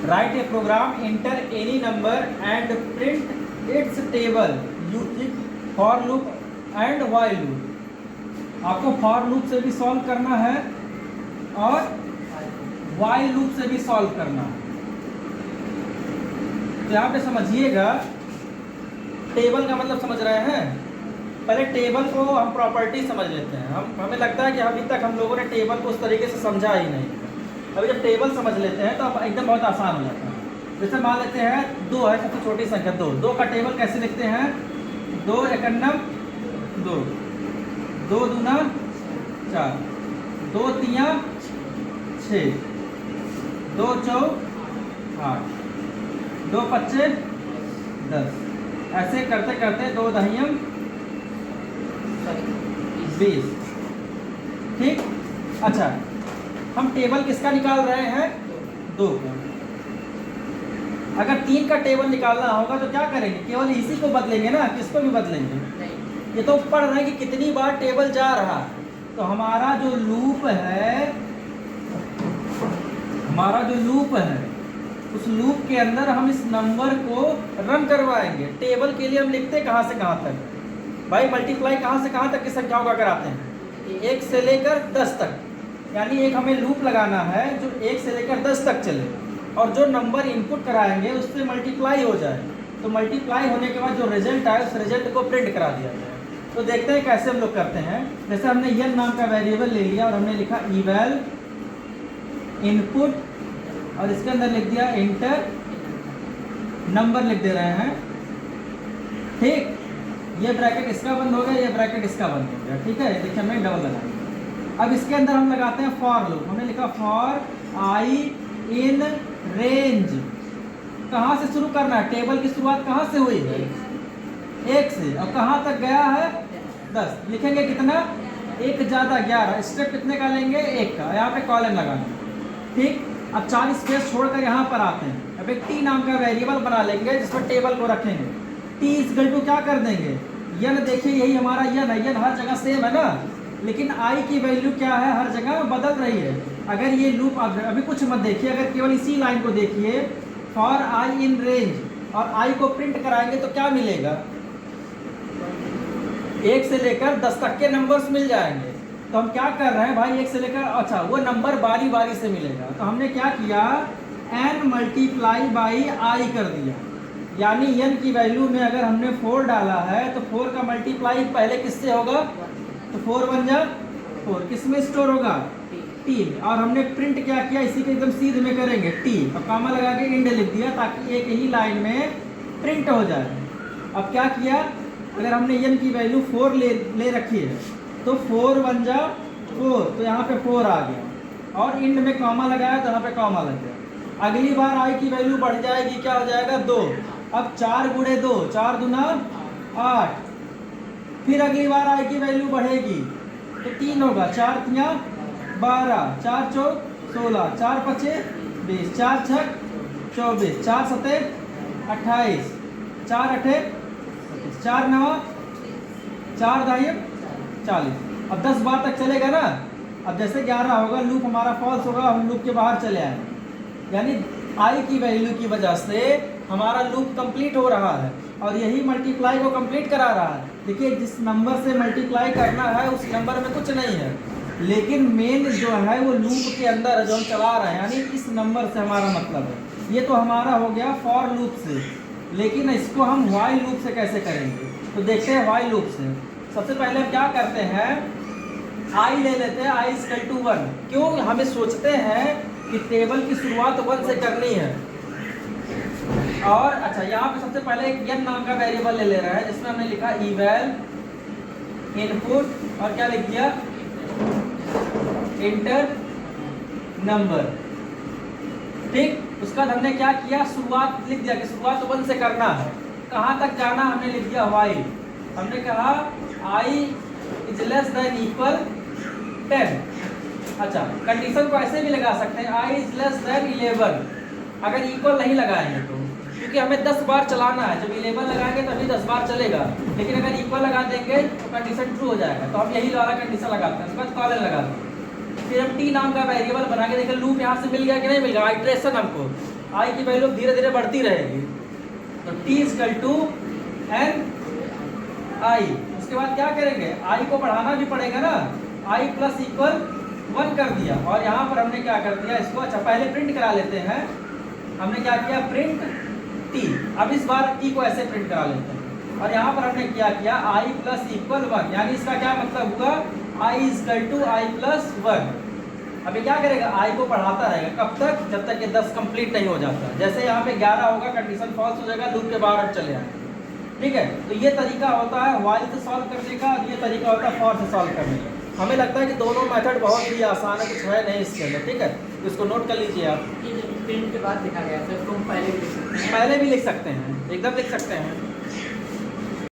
Right a program, enter any number and print its table using for loop and while loop. आपको for loop से भी solve करना है और while loop से भी सॉल्व करना है। तो यहाँ पे समझिएगा, टेबल का मतलब समझ रहे हैं। पहले टेबल को हम प्रॉपर्टी समझ लेते हैं। हमें लगता है कि अभी तक हम लोगों ने टेबल को उस तरीके से समझा ही नहीं। अभी जब टेबल समझ लेते हैं तो अब एकदम बहुत आसान हो जाता है। जैसे मान लेते हैं 2 है सबसे छोटी संख्या 2। 2 का टेबल कैसे लिखते हैं? 2 एकन्नम 2, 2 दूना 4, 2 तिया 6, 2 चौ 8, 2 पच्चे 10। ऐसे करते करते 2 दहियम 20। ठीक। अच्छा, हम टेबल किसका निकाल रहे हैं? 2 का। अगर 3 का टेबल निकालना होगा तो क्या करेंगे? केवल इसी को बदलेंगे ना, किसको भी बदलेंगे? ये तो पढ़ रहे हैं कि कितनी बार टेबल जा रहा है। तो हमारा जो लूप है, उस लूप के अंदर हम इस नंबर को रन करवाएंगे। टेबल के लिए हम लिखते हैं कहाँ से कहाँ तक भाई? मल्टीप्लाई कहाँ से कहाँ तक की संख्याओं का कराते हैं? 1 से लेकर 10 तक। यानी एक हमें लूप लगाना है जो 1 से लेकर 10 तक चले और जो नंबर इनपुट कराएंगे उससे मल्टीप्लाई हो जाए। तो मल्टीप्लाई होने के बाद जो रिजल्ट आए उस रिजल्ट को प्रिंट करा दिया जाए। तो देखते हैं कैसे हम लोग करते हैं। जैसे हमने यन नाम का वेरिएबल ले लिया और हमने लिखा इवैल इनपुट और इसके अंदर लिख दिया इंटर नंबर लिख दे रहे हैं। ठीक, ये ब्रैकेट इसका बंद हो गया, ये ब्रैकेट इसका बंद हो गया। ठीक है, देखिए हमने डबल लगाया। अब इसके अंदर हम लगाते हैं फॉर लूप। हमने लिखा फॉर आई इन रेंज। कहाँ से शुरू करना है? टेबल की शुरुआत कहाँ से हुई है? 1 से। और कहाँ तक गया है? 10। लिखेंगे कितना? 1 ज़्यादा 11। स्टेप कितने का लेंगे? 1 का। यहाँ पे कॉलन लगाना। ठीक। अब 4 स्पेस छोड़कर यहाँ पर आते हैं। अब एक टी नाम का वेरिएबल बना लेंगे जिसमें टेबल को रखेंगे। टी इक्वल टू क्या कर देंगे? यन। देखिए यही हमारा यन है। यन हर जगह सेम है ना, लेकिन आई की वैल्यू क्या है? हर जगह बदल रही है। अगर ये लूप अभी कुछ मत देखिए, अगर केवल इसी लाइन को देखिए, फॉर आई इन रेंज और आई को प्रिंट कराएंगे तो क्या मिलेगा? 1 से लेकर 10 तक के नंबर्स मिल जाएंगे। तो हम क्या कर रहे हैं भाई? 1 से लेकर, अच्छा वो नंबर बारी बारी से मिलेगा। तो हमने क्या किया? n मल्टीप्लाई बाई आई कर दिया। यानी n की वैल्यू में अगर हमने 4 डाला है तो 4 का मल्टीप्लाई पहले किससे होगा? तो 4 1 जा 4। किस में स्टोर होगा? टी। और हमने प्रिंट क्या किया? इसी के एकदम सीधे में करेंगे टी और कामा लगा के इंड लिख दिया ताकि एक ही लाइन में प्रिंट हो जाए। अब क्या किया? अगर हमने n की वैल्यू 4 ले रखी है तो 4 1 जा 4, तो यहाँ पे 4 आ गया और इंड में कॉमा लगाया तो यहाँ पे कॉमा लग गया। अगली बार आई की वैल्यू बढ़ जाएगी, क्या हो जाएगा? 2। अब 4 गुणे 2, 4 दूना 8। फिर अगली बार आई की वैल्यू बढ़ेगी तो 3 होगा, 4 तिया 12, 4 चौ 16, 4 पचे 20, 4 छक 24, 4 सते 28, 4 अठे 4 नवा 4 दाहिम 40। अब 10 बार तक चलेगा ना। अब जैसे 11 होगा लूप हमारा फॉल्स होगा, हम लूप के बाहर चले आए। यानी आई की वैल्यू की वजह से हमारा लूप कंप्लीट हो रहा है और यही मल्टीप्लाई को कंप्लीट करा रहा है। देखिए जिस नंबर से मल्टीप्लाई करना है उस नंबर में कुछ नहीं है, लेकिन मेन जो है वो लूप के अंदर है जो हम चला रहे हैं। यानी इस नंबर से हमारा मतलब है। ये तो हमारा हो गया फॉर लूप से, लेकिन इसको हम व्हाइल लूप से कैसे करेंगे? तो देखते हैं व्हाइल लूप से। सबसे पहले हम क्या करते हैं? आई ले लेते हैं, आई इक्वल टू 1। क्यों? हमें सोचते हैं कि टेबल की शुरुआत 1 से करनी है। और अच्छा, यहाँ पे सबसे पहले एक n नाम का वेरिएबल ले रहा है जिसमें हमने लिखा इवैल इनपुट और क्या लिख दिया? Inter number. ठीक। उसके बाद हमने क्या किया? शुरुआत लिख दिया कि शुरुआत 1 से करना है। कहाँ तक जाना? हमने लिख दिया व्हाइल। हमने कहा I is less than equal 10। अच्छा, कंडीशन को ऐसे भी लगा सकते हैं, आई इज लेस देन 11। अगर इक्वल नहीं लगाएंगे तो, क्योंकि हमें 10 बार चलाना है। जब 11 लगाएंगे तभी 10 बार चलेगा, लेकिन अगर इक्वल लगा देंगे तो कंडीशन ट्रू हो जाएगा। तो हम यही वाला कंडीशन लगाते हैं। उसके बाद कॉलन लगाते हैं। फिर हम टी नाम का वेरिएबल बना के देखें लूप यहाँ से मिल गया कि नहीं मिल गया, आइट्रेशन हमको आई की वैल्यू धीरे धीरे बढ़ती रहेगी। तो टी इजकल टू एन आई, उसके बाद क्या करेंगे, आई को बढ़ाना भी पड़ेगा ना, आई प्लस इक्वल 1 कर दिया, और यहाँ पर हमने क्या कर दिया इसको, अच्छा पहले प्रिंट करा लेते हैं, हमने क्या किया प्रिंट टी, अब इस बार टी को ऐसे प्रिंट करा लेते हैं, और यहाँ पर हमने क्या किया आई प्लस इक्वल 1, यानी इसका क्या मतलब हुआ आई इजकल टू आई प्लस 1। अब ये क्या करेगा, आई को बढ़ाता रहेगा, कब तक, जब तक ये 10 कंप्लीट नहीं हो जाता। जैसे यहाँ पे 11 होगा कंडीशन फॉल्स हो जाएगा, लूप के बाहर चले आएंगे। ठीक है, तो ये तरीका होता है व्हाइल से सॉल्व करने का, और ये तरीका होता है फॉर से सॉल्व करने का। हमें लगता है कि दोनों मेथड बहुत ही आसान है, कुछ है नहीं इसके अंदर। ठीक है, तो इसको नोट कर लीजिए आप। प्रिंट के बाद लिखा गया है, तो इसको हम पहले भी लिख सकते हैं। पहले भी लिख सकते हैं, एकदम लिख सकते हैं।